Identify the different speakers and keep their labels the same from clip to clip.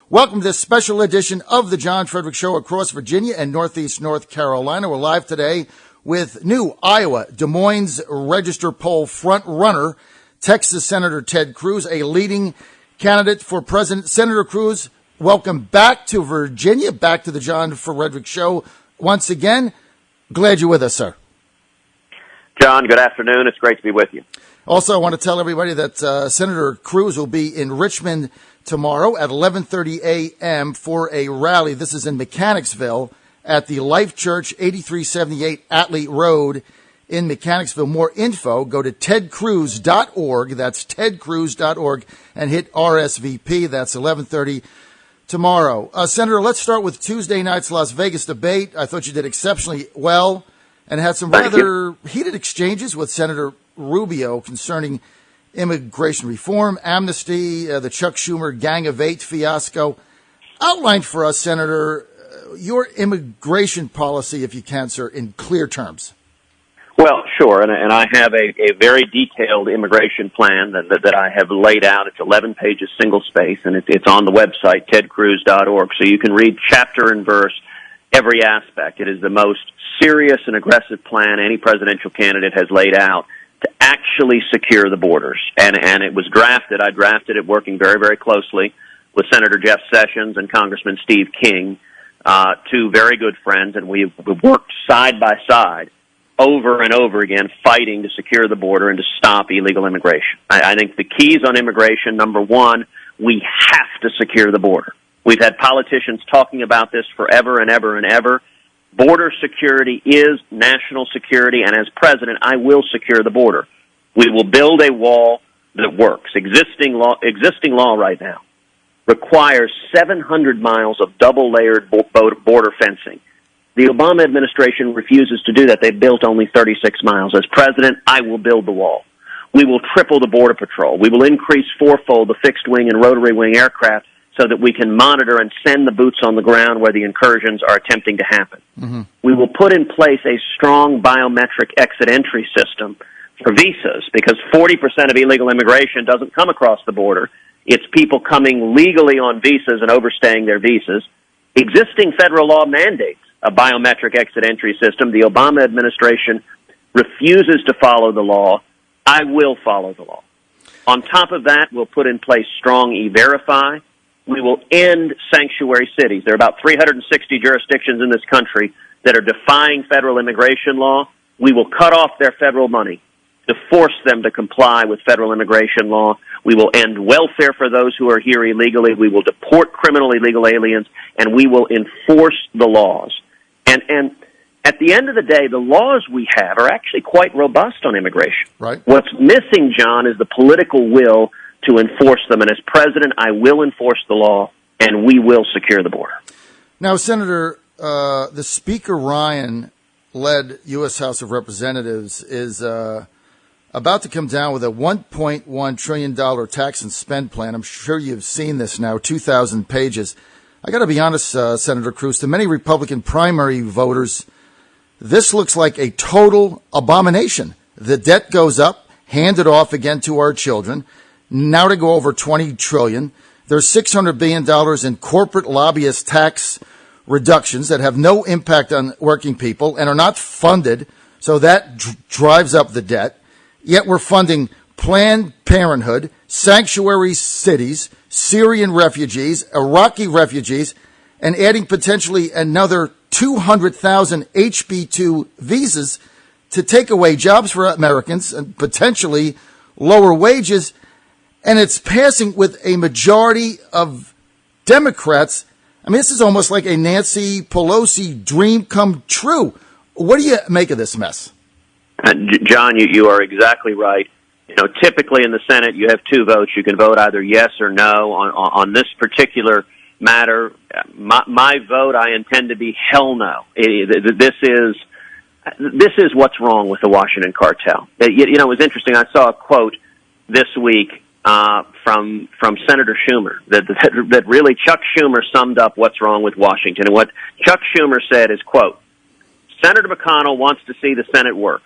Speaker 1: Welcome to this special edition of the John Fredericks Show across Virginia and Northeast North Carolina. We're live today with new Iowa Des Moines Register poll front runner, Texas Senator Ted Cruz, a leading candidate for president. Senator Cruz, welcome back to Virginia, back to the John Fredericks Show once again. Glad you're with us, sir.
Speaker 2: John, good afternoon. It's great to be with you.
Speaker 1: Also, I want to tell everybody that Senator Cruz will be in Richmond tomorrow at 11:30 a.m. for a rally. This is in Mechanicsville at the Life Church, 8378 Atlee Road in Mechanicsville. More info, go to tedcruz.org. That's tedcruz.org and hit RSVP. That's 11:30 tomorrow. Senator, let's start with Tuesday night's Las Vegas debate. I thought you did exceptionally well and had some rather heated exchanges with Senator Rubio concerning immigration reform, amnesty, the Chuck Schumer Gang of Eight fiasco. Outline for us, Senator, your immigration policy, if you can, sir, in clear terms.
Speaker 2: Well, sure, and I have a very detailed immigration plan that I have laid out. It's 11 pages, single space, and it's on the website, tedcruz.org, so you can read chapter and verse every aspect. It is the most serious and aggressive plan any presidential candidate has laid out to actually secure the borders. And it was drafted. I drafted it working very, very closely with Senator Jeff Sessions and Congressman Steve King, two very good friends, and we've worked side by side over and over again fighting to secure the border and to stop illegal immigration. I think the keys on immigration, number one, we have to secure the border. We've had politicians talking about this forever and ever and ever. Border security is national security, and as president, I will secure the border. We will build a wall that works. Existing law right now requires 700 miles of double-layered border fencing. The Obama administration refuses to do that. They built only 36 miles. As president, I will build the wall. We will triple the Border Patrol. We will increase fourfold the fixed-wing and rotary-wing aircraft so that we can monitor and send the boots on the ground where the incursions are attempting to happen. Mm-hmm. We will put in place a strong biometric exit-entry system for visas because 40% of illegal immigration doesn't come across the border. It's people coming legally on visas and overstaying their visas. Existing federal law mandates a biometric exit-entry system. The Obama administration refuses to follow the law. I will follow the law. On top of that, we'll put in place strong E-Verify. We will end sanctuary cities. There are about 360 jurisdictions in this country that are defying federal immigration law. We will cut off their federal money to force them to comply with federal immigration law. We will end welfare for those who are here illegally. We will deport criminal illegal aliens, and we will enforce the laws. And at the end of the day, the laws we have are actually quite robust on immigration.
Speaker 1: Right.
Speaker 2: What's missing, John, is the political will to enforce them. And as president, I will enforce the law, and we will secure the border.
Speaker 1: Now, Senator, the Speaker Ryan-led U.S. House of Representatives is about to come down with a $1.1 trillion tax and spend plan. I'm sure you've seen this now, 2,000 pages. I got to be honest, Senator Cruz, to many Republican primary voters, this looks like a total abomination. The debt goes up, handed off again to our children. Now to go over $20 trillion. There's $600 billion in corporate lobbyist tax reductions that have no impact on working people and are not funded, so that drives up the debt. Yet we're funding Planned Parenthood, sanctuary cities, Syrian refugees, Iraqi refugees, and adding potentially another 200,000 HB2 visas to take away jobs for Americans and potentially lower wages. And it's passing with a majority of Democrats. I mean, this is almost like a Nancy Pelosi dream come true. What do you make of this mess?
Speaker 2: John, you are exactly right. You know, typically in the Senate, you have two votes. You can vote either yes or no. On this particular matter, my vote, I intend to be hell no. This is what's wrong with the Washington Cartel. You know, it was interesting. I saw a quote this week from Senator Schumer that really Chuck Schumer summed up what's wrong with Washington. And what Chuck Schumer said is, quote, Senator McConnell wants to see the Senate work.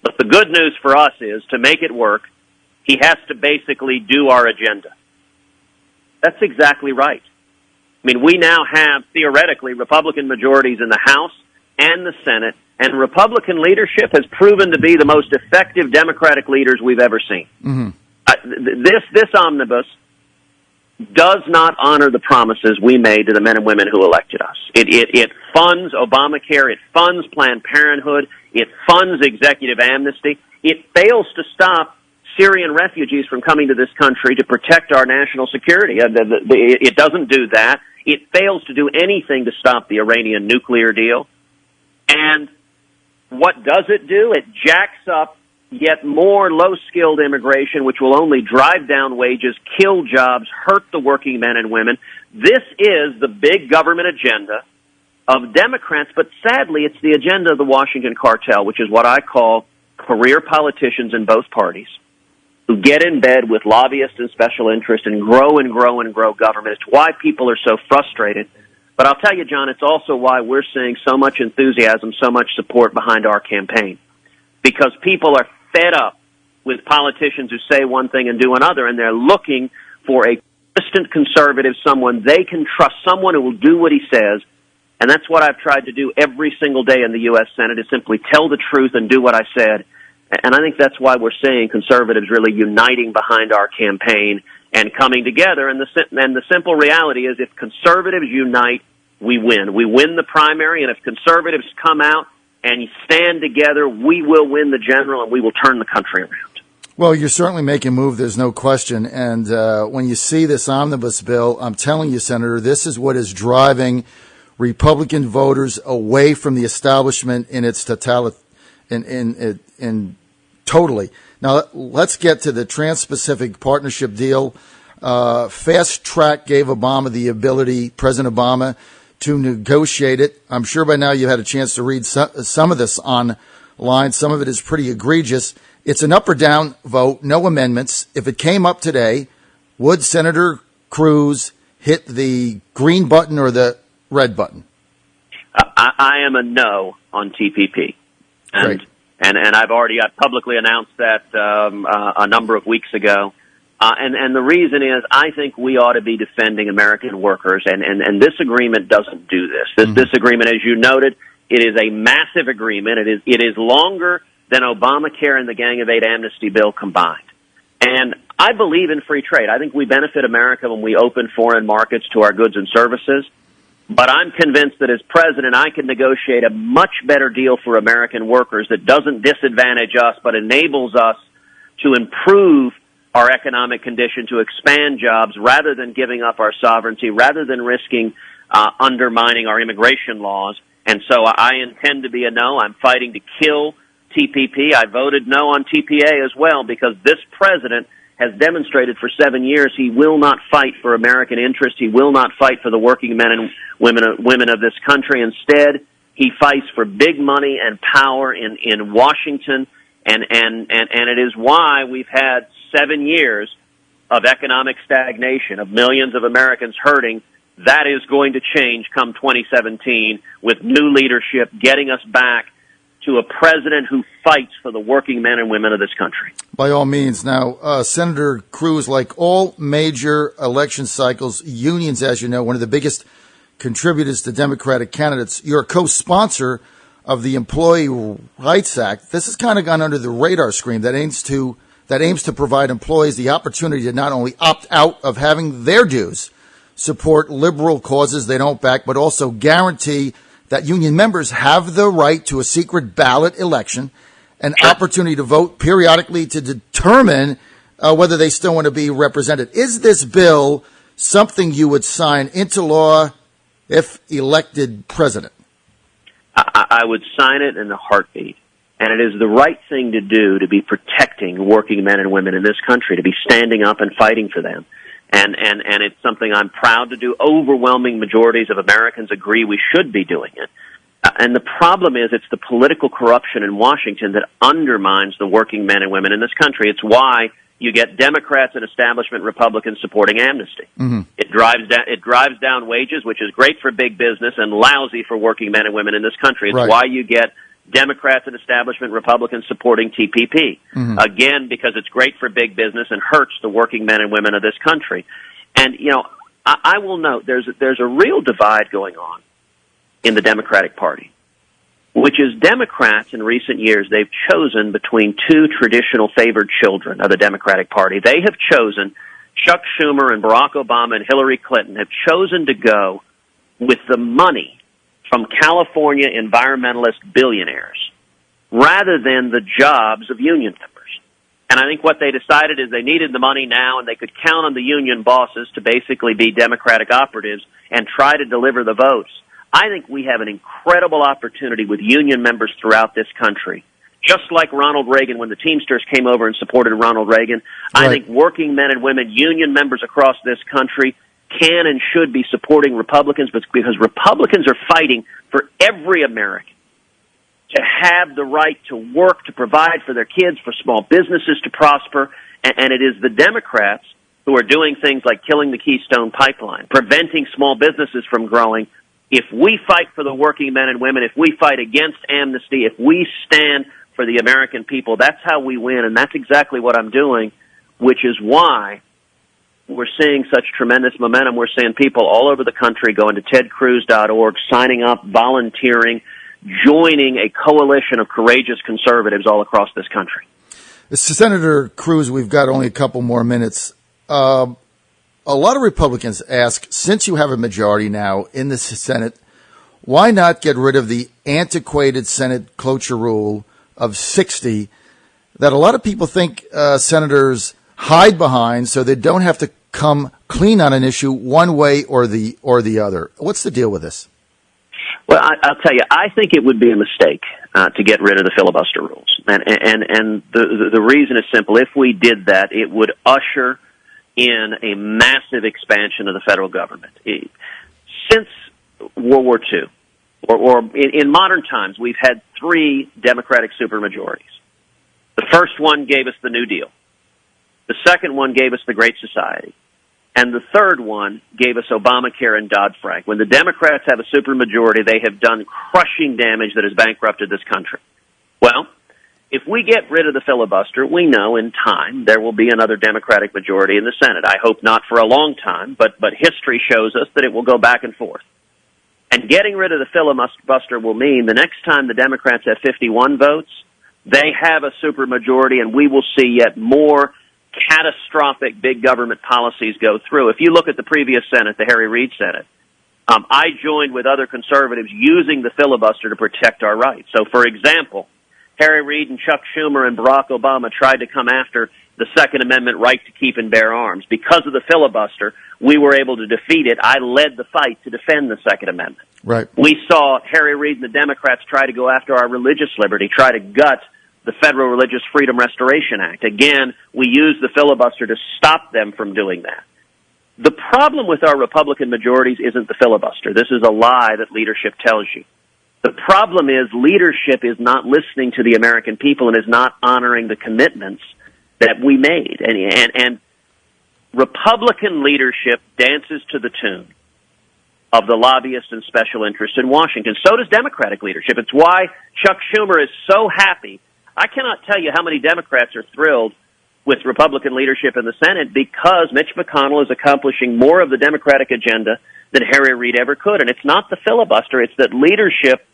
Speaker 2: But the good news for us is, to make it work, he has to basically do our agenda. That's exactly right. I mean, we now have, theoretically, Republican majorities in the House and the Senate, and Republican leadership has proven to be the most effective Democratic leaders we've ever seen.
Speaker 1: Mm-hmm.
Speaker 2: This omnibus does not honor the promises we made to the men and women who elected us. It funds Obamacare, it funds Planned Parenthood, it funds executive amnesty. It fails to stop Syrian refugees from coming to this country to protect our national security. It doesn't do that. It fails to do anything to stop the Iranian nuclear deal. And what does it do? It jacks up yet more low-skilled immigration, which will only drive down wages, kill jobs, hurt the working men and women. This is the big government agenda of Democrats, but sadly it's the agenda of the Washington Cartel, which is what I call career politicians in both parties who get in bed with lobbyists and special interests and grow and grow and grow government. It's why people are so frustrated. But I'll tell you, John, it's also why we're seeing so much enthusiasm, so much support behind our campaign. Because people are fed up with politicians who say one thing and do another, and they're looking for a consistent conservative, someone they can trust, someone who will do what he says. And that's what I've tried to do every single day in the U.S. Senate, is simply tell the truth and do what I said. And I think that's why we're seeing conservatives really uniting behind our campaign and coming together. And the simple reality is, if conservatives unite, we win. We win the primary, and if conservatives come out and stand together, we will win the general, and we will turn the country around.
Speaker 1: Well, you're certainly making a move, there's no question. And when you see this omnibus bill, I'm telling you, Senator, this is what is driving Republican voters away from the establishment in its totality. Totally. Now, let's get to the Trans-Pacific Partnership deal. Fast Track gave Obama the ability, President Obama, to negotiate it. I'm sure by now you had a chance to read some of this online. Some of it is pretty egregious. It's an up or down vote, no amendments. If it came up today, would Senator Cruz hit the green button or the red button?
Speaker 2: I am a no on TPP.
Speaker 1: Great.
Speaker 2: And I've publicly announced that a number of weeks ago. And the reason is, I think we ought to be defending American workers, and this agreement doesn't do this. This agreement, as you noted, it is a massive agreement. It is longer than Obamacare and the Gang of Eight amnesty bill combined. And I believe in free trade. I think we benefit America when we open foreign markets to our goods and services. But I'm convinced that as president, I can negotiate a much better deal for American workers that doesn't disadvantage us, but enables us to improve our economic condition, to expand jobs, rather than giving up our sovereignty, rather than risking undermining our immigration laws. And so I intend to be a no. I'm fighting to kill TPP. I voted no on TPA as well, because this president has demonstrated for 7 years he will not fight for American interests. He will not fight for the working men and women of this country. Instead, he fights for big money and power in Washington, and it is why we've had 7 years of economic stagnation, of millions of Americans hurting. That is going to change come 2017 with new leadership, getting us back to a president who fights for the working men and women of this country.
Speaker 1: By all means. Now, Senator Cruz, like all major election cycles, unions, as you know, one of the biggest contributors to Democratic candidates. You're a co-sponsor of the Employee Rights Act. This has kind of gone under the radar screen that aims to provide employees the opportunity to not only opt out of having their dues, support liberal causes they don't back, but also guarantee that union members have the right to a secret ballot election, an opportunity to vote periodically to determine whether they still want to be represented. Is this bill something you would sign into law if elected president?
Speaker 2: I would sign it in a heartbeat. And it is the right thing to do, to be protecting working men and women in this country, to be standing up and fighting for them. And it's something I'm proud to do. Overwhelming majorities of Americans agree we should be doing it. And the problem is, it's the political corruption in Washington that undermines the working men and women in this country. It's why you get Democrats and establishment Republicans supporting amnesty. Mm-hmm. It drives down wages, which is great for big business and lousy for working men and women in this country. It's
Speaker 1: right.
Speaker 2: Why you get Democrats and establishment Republicans supporting TPP. Mm-hmm. Again, because it's great for big business and hurts the working men and women of this country. And, I will note there's a real divide going on in the Democratic Party, which is Democrats in recent years, they've chosen between two traditional favored children of the Democratic Party. They have chosen, Chuck Schumer and Barack Obama and Hillary Clinton have chosen to go with the money from California environmentalist billionaires rather than the jobs of union members. And I think what they decided is they needed the money now and they could count on the union bosses to basically be Democratic operatives and try to deliver the votes. I think we have an incredible opportunity with union members throughout this country. Just like Ronald Reagan, when the Teamsters came over and supported Ronald Reagan, right. I think working men and women, union members across this country, can and should be supporting Republicans because Republicans are fighting for every American to have the right to work, to provide for their kids, for small businesses to prosper, and it is the Democrats who are doing things like killing the Keystone Pipeline, preventing small businesses from growing. If we fight for the working men and women, if we fight against amnesty, if we stand for the American people, that's how we win, and that's exactly what I'm doing, which is why we're seeing such tremendous momentum. We're seeing people all over the country going to tedcruz.org, signing up, volunteering, joining a coalition of courageous conservatives all across this country.
Speaker 1: Senator Cruz, we've got only a couple more minutes. A lot of Republicans ask, since you have a majority now in the Senate, why not get rid of the antiquated Senate cloture rule of 60 that a lot of people think senators hide behind so they don't have to come clean on an issue one way or the other? What's the deal with this?
Speaker 2: Well, I'll tell you, I think it would be a mistake to get rid of the filibuster rules. And the reason is simple. If we did that, it would usher in a massive expansion of the federal government. Since World War II, or in modern times, we've had three Democratic supermajorities. The first one gave us the New Deal. The second one gave us the Great Society. And the third one gave us Obamacare and Dodd-Frank. When the Democrats have a supermajority, they have done crushing damage that has bankrupted this country. Well, if we get rid of the filibuster, we know in time there will be another Democratic majority in the Senate. I hope not for a long time, but history shows us that it will go back and forth. And getting rid of the filibuster will mean the next time the Democrats have 51 votes, they have a supermajority, and we will see yet more catastrophic big government policies go through. If you look at the previous Senate, the Harry Reid Senate, I joined with other conservatives using the filibuster to protect our rights. So, for example, Harry Reid and Chuck Schumer and Barack Obama tried to come after the Second Amendment right to keep and bear arms. Because of the filibuster, we were able to defeat it. I led the fight to defend the Second Amendment.
Speaker 1: Right.
Speaker 2: We saw Harry Reid and the Democrats try to go after our religious liberty, try to gut the Federal Religious Freedom Restoration Act. Again, we used the filibuster to stop them from doing that. The problem with our Republican majorities isn't the filibuster. This is a lie that leadership tells you. The problem is leadership is not listening to the American people and is not honoring the commitments that we made. And Republican leadership dances to the tune of the lobbyists and special interests in Washington. So does Democratic leadership. It's why Chuck Schumer is so happy. I cannot tell you how many Democrats are thrilled with Republican leadership in the Senate because Mitch McConnell is accomplishing more of the Democratic agenda than Harry Reid ever could. And it's not the filibuster. It's that leadership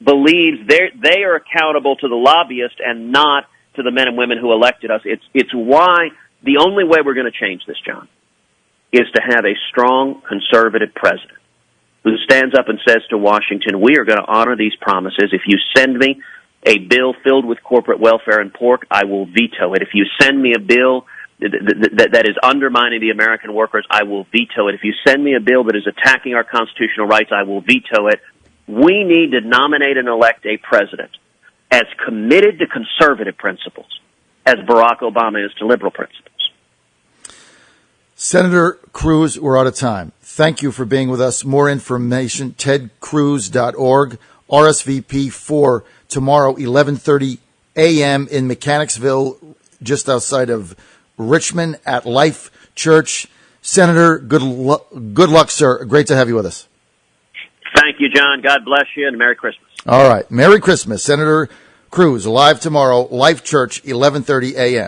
Speaker 2: believes they are accountable to the lobbyists and not to the men and women who elected us. It's why the only way we're going to change this, John, is to have a strong conservative president who stands up and says to Washington, we are going to honor these promises. If you send me a bill filled with corporate welfare and pork, I will veto it. If you send me a bill that is undermining the American workers, I will veto it. If you send me a bill that is attacking our constitutional rights, I will veto it. We need to nominate and elect a president as committed to conservative principles as Barack Obama is to liberal principles.
Speaker 1: Senator Cruz, we're out of time. Thank you for being with us. More information, tedcruz.org, RSVP for tomorrow, 11:30 a.m. in Mechanicsville, just outside of Richmond at Life Church. Senator, good luck, sir. Great to have you with us.
Speaker 2: Thank you, John. God bless you, and Merry Christmas.
Speaker 1: All right. Merry Christmas. Senator Cruz, live tomorrow, Life Church, 11:30 a.m.